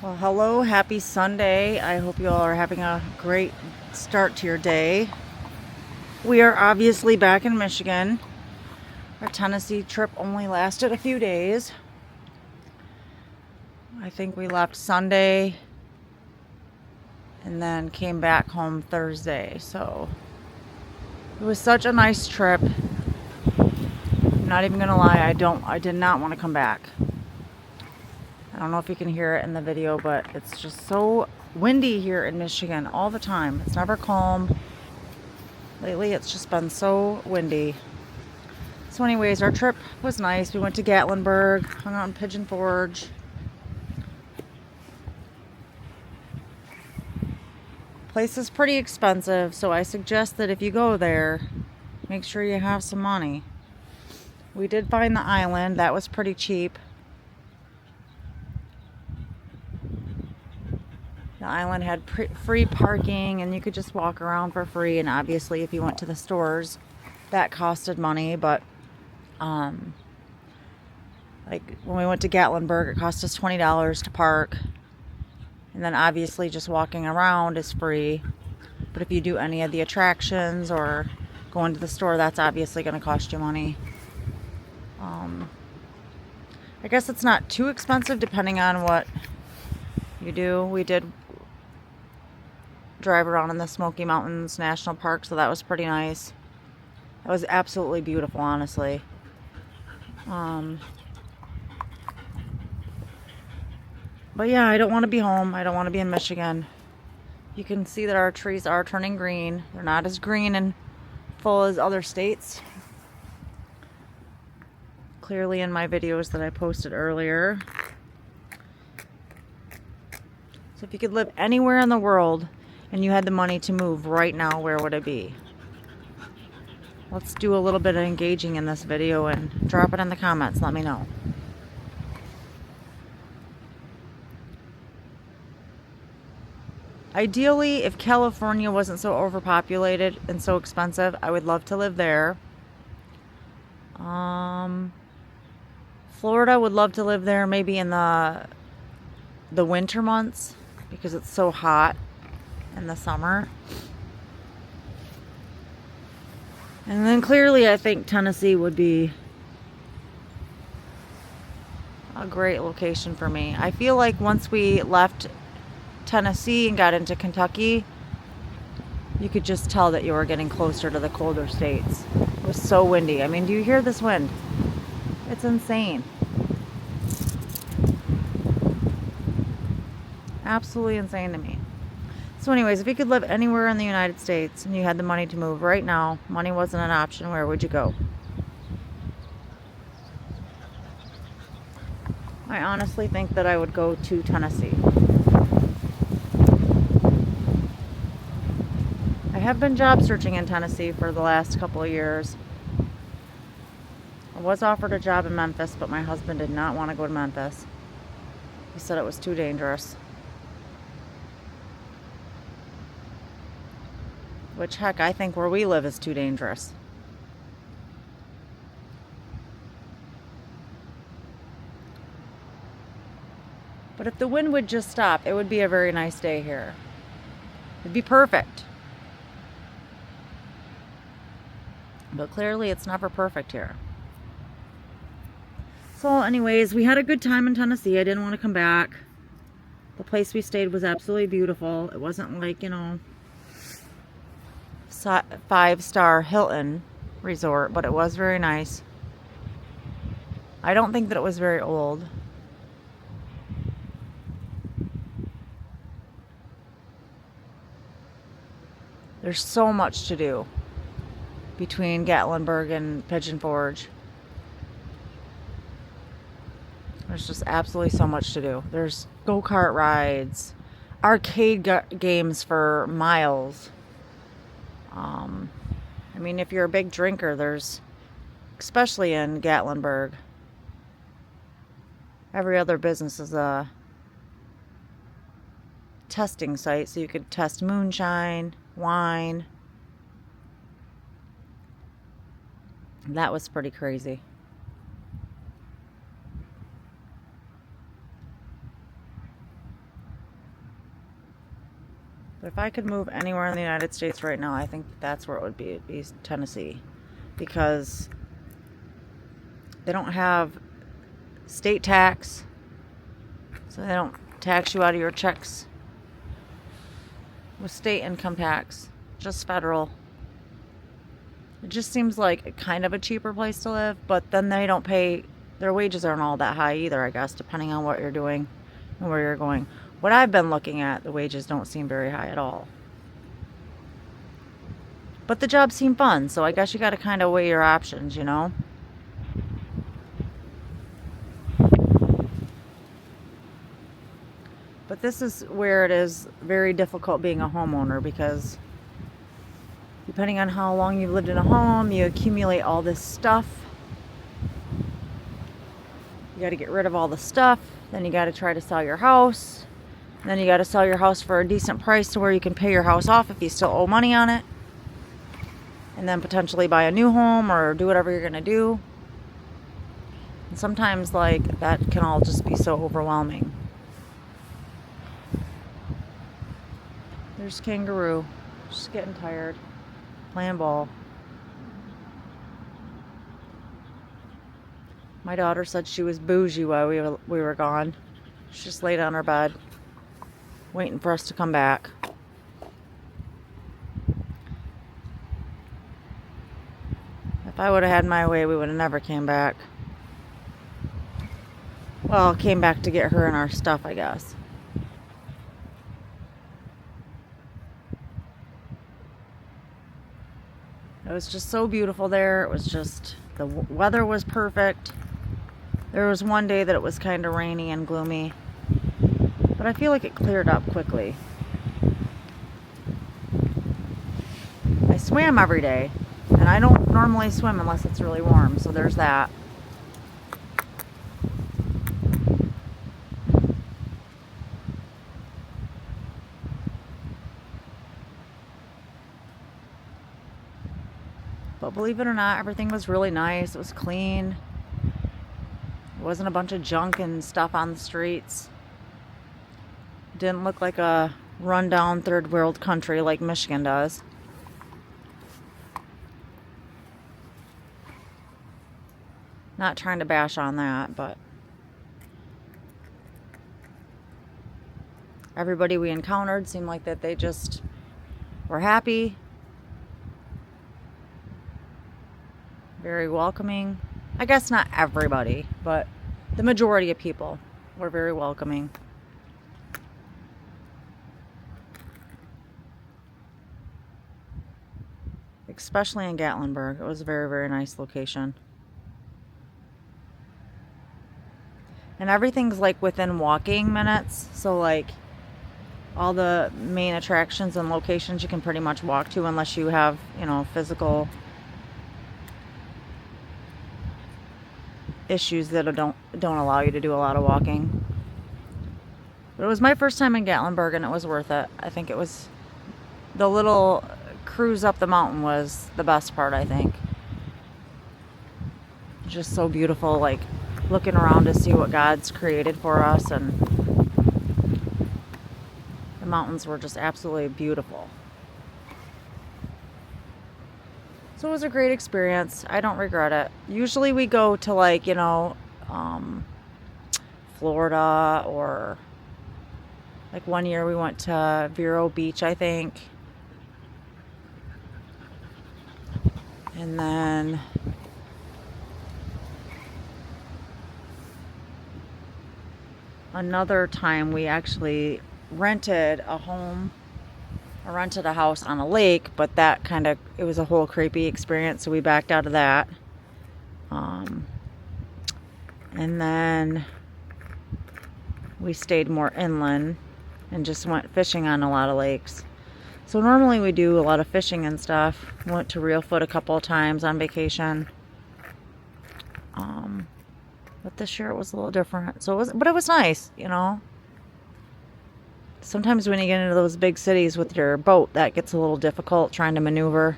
Well, hello, happy Sunday. I hope you all are having a great start to your day. We are obviously back in Michigan. Our Tennessee trip only lasted a few days. I think we left Sunday and then came back home Thursday. So it was such a nice trip. I'm not even gonna lie, I did not want to come back. I don't know if you can hear it in the video, but it's just so windy here in Michigan all the time. It's never calm. Lately, it's just been so windy. So anyways, our trip was nice. We went to Gatlinburg, hung out in Pigeon Forge. Place is pretty expensive, so I suggest that if you go there, make sure you have some money. We did find the island. That was pretty cheap. The island had free parking and you could just walk around for free, and obviously if you went to the stores that costed money, but like when we went to Gatlinburg, it cost us $20 to park, and then obviously just walking around is free. But if you do any of the attractions or go into the store, that's obviously going to cost you money. I guess it's not too expensive depending on what you do. We did drive around in the Smoky Mountains National Park, so that was pretty nice. It was absolutely beautiful, honestly. But yeah, I don't want to be home. I don't want to be in Michigan. You can see that our trees are turning green. They're not as green and full as other states. Clearly in my videos that I posted earlier. So if you could live anywhere in the world and you had the money to move right now, where would it be? Let's do a little bit of engaging in this video and drop it in the comments. Let me know. Ideally, if California wasn't so overpopulated and so expensive, I would love to live there. Florida, would love to live there, maybe in the winter months because it's so hot in the summer. And then clearly I think Tennessee would be a great location for me. I feel like once we left Tennessee and got into Kentucky, you could just tell that you were getting closer to the colder states. It was so windy. I mean, do you hear this wind? It's insane. Absolutely insane to me. So anyways, if you could live anywhere in the United States and you had the money to move right now, money wasn't an option, where would you go? I honestly think that I would go to Tennessee. I have been job searching in Tennessee for the last couple of years. I was offered a job in Memphis, but my husband did not want to go to Memphis. He said it was too dangerous. Which, heck, I think where we live is too dangerous. But if the wind would just stop, it would be a very nice day here. It'd be perfect. But clearly it's never perfect here. So anyways, we had a good time in Tennessee. I didn't want to come back. The place we stayed was absolutely beautiful. It wasn't like, 5-star Hilton resort, but it was very nice. I don't think that it was very old. There's so much to do between Gatlinburg and Pigeon Forge. There's just absolutely so much to do. There's go-kart rides, arcade games for miles. I mean, if you're a big drinker, there's, especially in Gatlinburg, every other business is a testing site, so you could test moonshine, wine. That was pretty crazy. But if I could move anywhere in the United States right now, I think that's where it would be. It'd be Tennessee. Because they don't have state tax. So they don't tax you out of your checks with state income tax. Just federal. It just seems like kind of a cheaper place to live. But then they don't pay... Their wages aren't all that high either, I guess, depending on what you're doing and where you're going. What I've been looking at, the wages don't seem very high at all. But the jobs seem fun, so I guess you got to kind of weigh your options, you know? But this is where it is very difficult being a homeowner, because depending on how long you've lived in a home, you accumulate all this stuff. You got to get rid of all the stuff. Then you got to try to sell your house. Then you got to sell your house for a decent price to where you can pay your house off if you still owe money on it. And then potentially buy a new home or do whatever you're going to do. And sometimes, like, that can all just be so overwhelming. There's Kangaroo. She's getting tired. Playing ball. My daughter said she was bougie while we were gone. She just laid on her bed, waiting for us to come back. If I would have had my way, we would have never came back. Well, came back to get her and our stuff, I guess. It was just so beautiful there. It was just, the weather was perfect. There was one day that it was kind of rainy and gloomy, but I feel like it cleared up quickly. I swam every day, and I don't normally swim unless it's really warm, so there's that. But believe it or not, everything was really nice. It was clean. It wasn't a bunch of junk and stuff on the streets. It didn't look like a rundown third world country like Michigan does. Not trying to bash on that, but everybody we encountered seemed like that they just were happy. Very welcoming. I guess not everybody, but the majority of people were very welcoming. Especially in Gatlinburg. It was a very, very nice location. And everything's like within walking minutes. So like all the main attractions and locations you can pretty much walk to unless you have, you know, physical issues that don't allow you to do a lot of walking. But it was my first time in Gatlinburg and it was worth it. I think it was, the little cruise up the mountain was the best part, I think. Just so beautiful, like looking around to see what God's created for us, and the mountains were just absolutely beautiful. So it was a great experience. I don't regret it. Usually we go to like, you know, Florida, or like one year we went to Vero Beach, I think. And then another time we actually rented a home. I rented a house on a lake, but that kind of, it was a whole creepy experience, so we backed out of that. And then we stayed more inland and just went fishing on a lot of lakes. So normally we do a lot of fishing and stuff. Went to Reelfoot a couple of times on vacation. But this year it was a little different. So it was nice, you know. Sometimes when you get into those big cities with your boat, that gets a little difficult trying to maneuver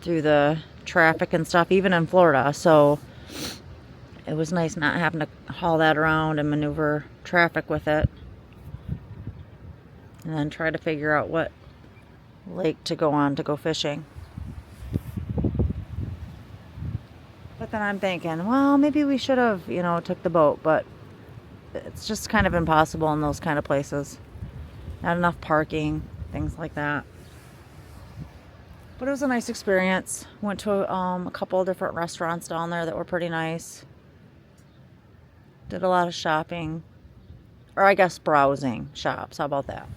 through the traffic and stuff, even in Florida. So it was nice not having to haul that around and maneuver traffic with it. and then try to figure out what lake to go on to go fishing. But then I'm thinking, well, maybe we should have, took the boat, but it's just kind of impossible in those kind of places. Not enough parking, things like that. But it was a nice experience. Went to a couple of different restaurants down there that were pretty nice. Did a lot of shopping. Or I guess browsing shops. How about that?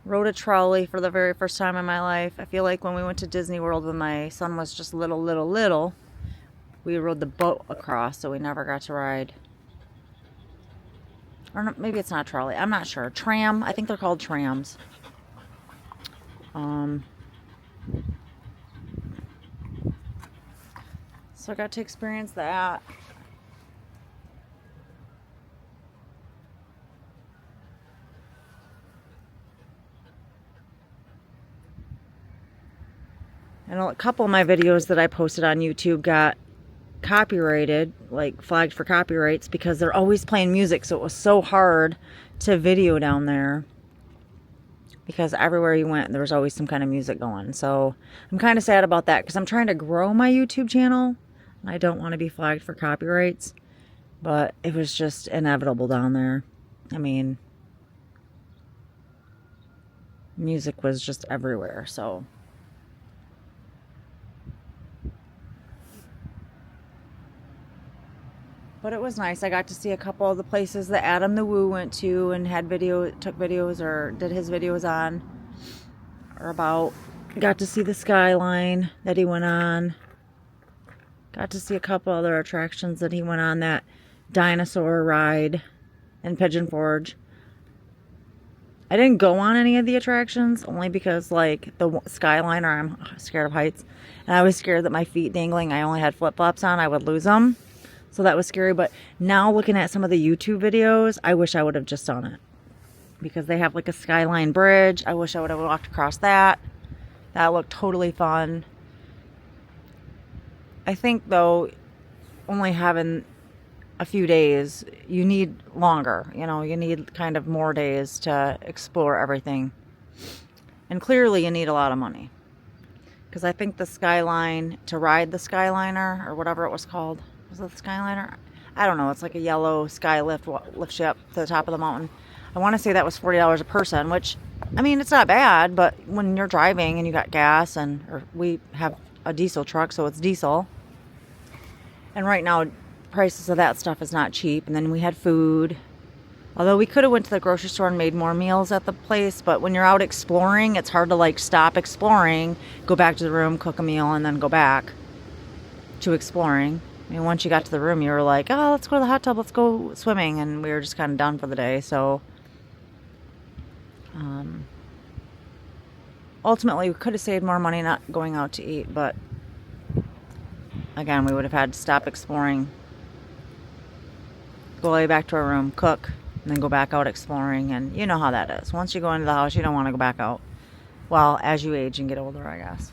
Rode a trolley for the very first time in my life. I feel like when we went to Disney World when my son was just little, we rode the boat across, so we never got to ride. Or no, maybe it's not a trolley. I'm not sure. Tram. I think they're called trams. So I got to experience that. And a couple of my videos that I posted on YouTube got copyrighted, like flagged for copyrights, because they're always playing music. So it was so hard to video down there because everywhere you went there was always some kind of music going. So I'm kind of sad about that because I'm trying to grow my YouTube channel and I don't want to be flagged for copyrights, but it was just inevitable down there. I mean, music was just everywhere. So but it was nice. I got to see a couple of the places that Adam the Woo went to and took videos or did his videos on or about. Got to see the skyline that he went on. Got to see a couple other attractions that he went on, that dinosaur ride in Pigeon Forge. I didn't go on any of the attractions only because, like, the Skyliner, I'm scared of heights. And I was scared that my feet dangling, I only had flip-flops on, I would lose them. So that was scary. But now looking at some of the YouTube videos, I wish I would have just done it. Because they have like a skyline bridge. I wish I would have walked across that. That looked totally fun. I think, though, only having a few days, you need longer. You need kind of more days to explore everything. And clearly you need a lot of money. Because I think the Skyline, to ride the Skyliner, or whatever it was called, was it the Skyliner? I don't know. It's like a yellow sky lift, lifts you up to the top of the mountain. I want to say that was $40 a person, which, I mean, it's not bad, but when you're driving and you got gas, or we have a diesel truck, so it's diesel. And right now, prices of that stuff is not cheap. And then we had food. Although we could have went to the grocery store and made more meals at the place, but when you're out exploring, it's hard to like stop exploring, go back to the room, cook a meal, and then go back to exploring. I mean, once you got to the room, you were like, oh, let's go to the hot tub, let's go swimming, and we were just kind of done for the day. So ultimately, we could have saved more money not going out to eat, but again, we would have had to stop exploring, go lay back to our room, cook, and then go back out exploring. And you know how that is. Once you go into the house, you don't want to go back out. Well, as you age and get older, I guess.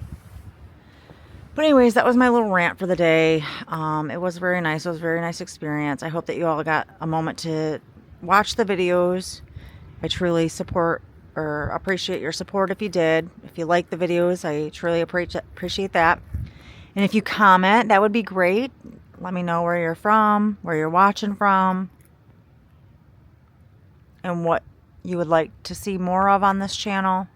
But anyways, that was my little rant for the day. It was very nice. It was a very nice experience. I hope that you all got a moment to watch the videos. I truly support or appreciate your support if you did. If you like the videos, I truly appreciate that. And if you comment, that would be great. Let me know where you're from, where you're watching from, and what you would like to see more of on this channel.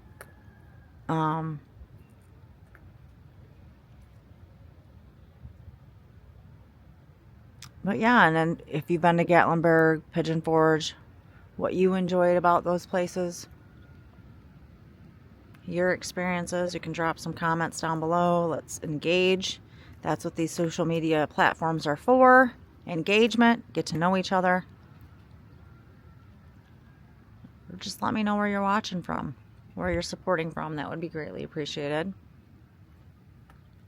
But yeah, and then if you've been to Gatlinburg, Pigeon Forge, what you enjoyed about those places, your experiences, you can drop some comments down below. Let's engage. That's what these social media platforms are for. Engagement, get to know each other. Or just let me know where you're watching from, where you're supporting from. That would be greatly appreciated.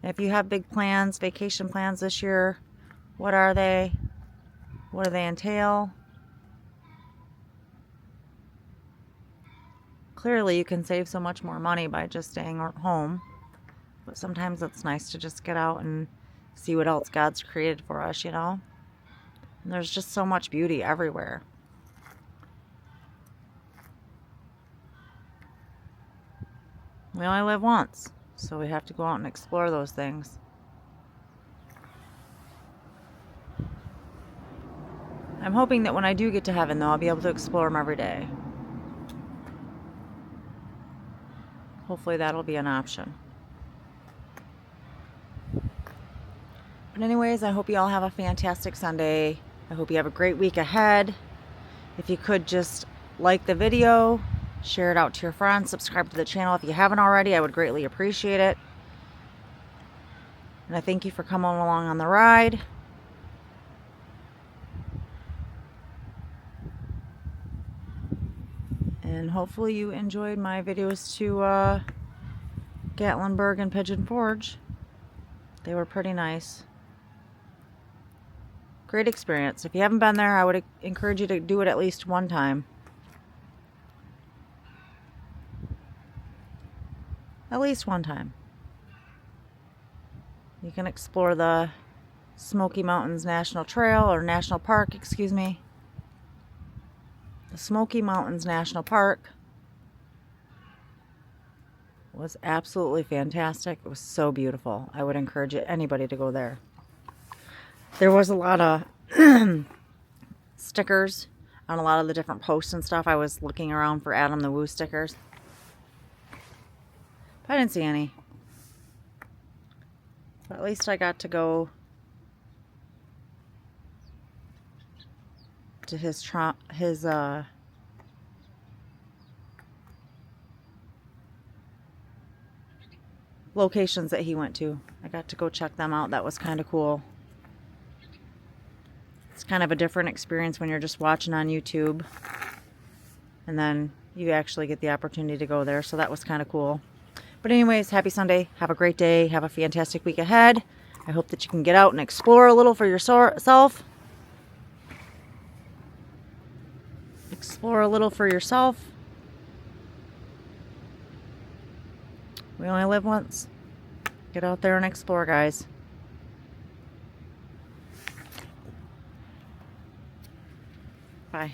If you have big plans, vacation plans this year, what are they? What do they entail? Clearly, you can save so much more money by just staying home. But sometimes it's nice to just get out and see what else God's created for us, And there's just so much beauty everywhere. We only live once, so we have to go out and explore those things. I'm hoping that when I do get to heaven, though, I'll be able to explore them every day. Hopefully that'll be an option. But anyways, I hope you all have a fantastic Sunday. I hope you have a great week ahead. If you could just like the video, share it out to your friends, subscribe to the channel if you haven't already, I would greatly appreciate it. And I thank you for coming along on the ride. And hopefully you enjoyed my videos to Gatlinburg and Pigeon Forge. They were pretty nice. Great experience. If you haven't been there, I would encourage you to do it at least one time. At least one time. You can explore the Smoky Mountains National Trail, or National Park, excuse me. The Smoky Mountains National Park was absolutely fantastic. It was so beautiful. I would encourage anybody to go there. There was a lot of stickers on a lot of the different posts and stuff. I was looking around for Adam the Woo stickers, but I didn't see any. But at least I got to go to his locations that he went to. I got to go check them out. That was kind of cool. It's kind of a different experience when you're just watching on YouTube, and then you actually get the opportunity to go there. So that was kind of cool. But anyways, happy Sunday. Have a great day. Have a fantastic week ahead. I hope that you can get out and explore a little for yourself. Explore a little for yourself. We only live once. Get out there and explore, guys. Bye.